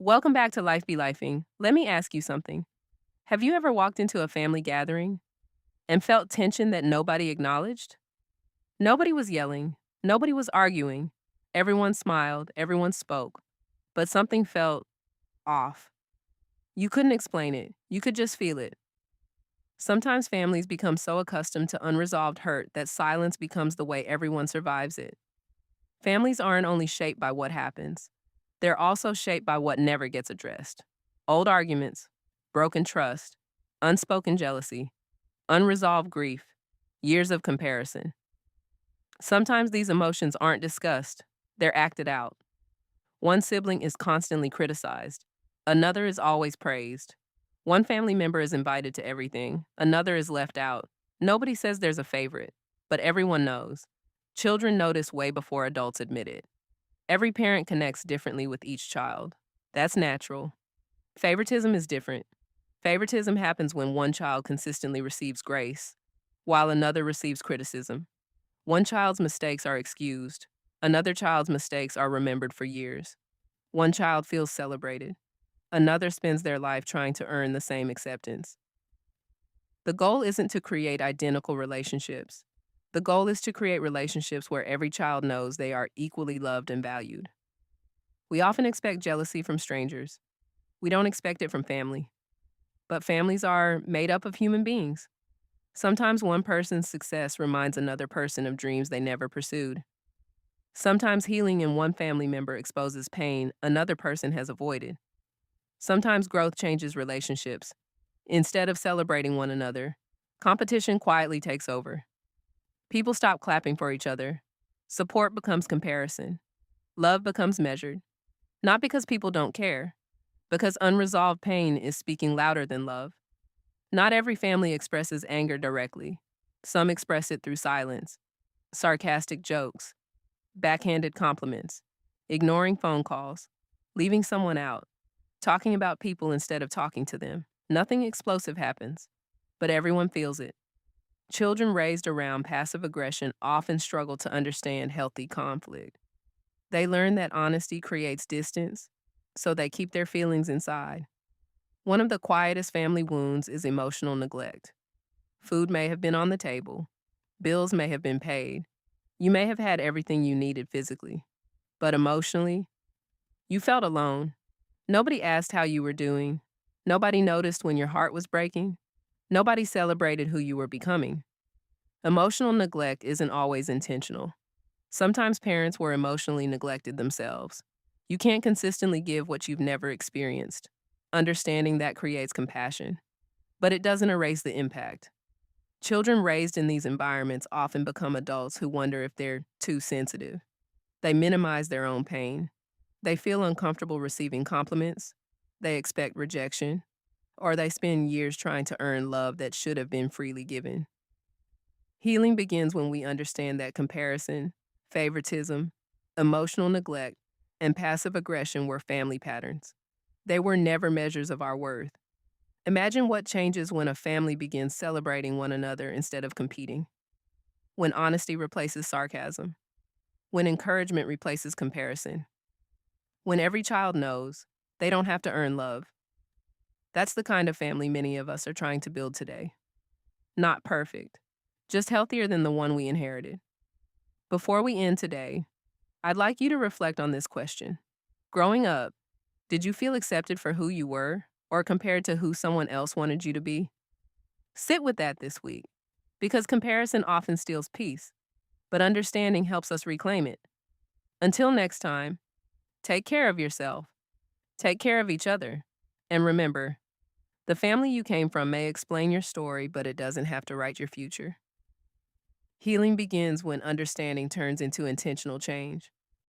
Welcome back to Life Be Lifing. Let me ask you something. Have you ever walked into a family gathering and felt tension that nobody acknowledged? Nobody was yelling, nobody was arguing. Everyone smiled, everyone spoke, but something felt off. You couldn't explain it, you could just feel it. Sometimes families become so accustomed to unresolved hurt that silence becomes the way everyone survives it. Families aren't only shaped by what happens, they're also shaped by what never gets addressed. Old arguments, broken trust, unspoken jealousy, unresolved grief, years of comparison. Sometimes these emotions aren't discussed, they're acted out. One sibling is constantly criticized, another is always praised. One family member is invited to everything, another is left out. Nobody says there's a favorite, but everyone knows. Children notice way before adults admit it. Every parent connects differently with each child. That's natural. Favoritism is different. Favoritism happens when one child consistently receives grace, while another receives criticism. One child's mistakes are excused, another child's mistakes are remembered for years. One child feels celebrated, another spends their life trying to earn the same acceptance. The goal isn't to create identical relationships. The goal is to create relationships where every child knows they are equally loved and valued. We often expect jealousy from strangers. We don't expect it from family. But families are made up of human beings. Sometimes one person's success reminds another person of dreams they never pursued. Sometimes healing in one family member exposes pain another person has avoided. Sometimes growth changes relationships. Instead of celebrating one another, competition quietly takes over. People stop clapping for each other. Support becomes comparison. Love becomes measured. Not because people don't care, because unresolved pain is speaking louder than love. Not every family expresses anger directly. Some express it through silence, sarcastic jokes, backhanded compliments, ignoring phone calls, leaving someone out, talking about people instead of talking to them. Nothing explosive happens, but everyone feels it. Children raised around passive aggression often struggle to understand healthy conflict. They learn that honesty creates distance, so they keep their feelings inside. One of the quietest family wounds is emotional neglect. Food may have been on the table, bills may have been paid, you may have had everything you needed physically, but emotionally, you felt alone. Nobody asked how you were doing. Nobody noticed when your heart was breaking. Nobody celebrated who you were becoming. Emotional neglect isn't always intentional. Sometimes parents were emotionally neglected themselves. You can't consistently give what you've never experienced. Understanding that creates compassion, but it doesn't erase the impact. Children raised in these environments often become adults who wonder if they're too sensitive. They minimize their own pain. They feel uncomfortable receiving compliments. They expect rejection, or they spend years trying to earn love that should have been freely given. Healing begins when we understand that comparison, favoritism, emotional neglect, and passive aggression were family patterns. They were never measures of our worth. Imagine what changes when a family begins celebrating one another instead of competing, when honesty replaces sarcasm, when encouragement replaces comparison, when every child knows they don't have to earn love. That's the kind of family many of us are trying to build today. Not perfect, just healthier than the one we inherited. Before we end today, I'd like you to reflect on this question. Growing up, did you feel accepted for who you were or compared to who someone else wanted you to be? Sit with that this week, because comparison often steals peace, but understanding helps us reclaim it. Until next time, take care of yourself, take care of each other, and remember, the family you came from may explain your story, but it doesn't have to write your future. Healing begins when understanding turns into intentional change.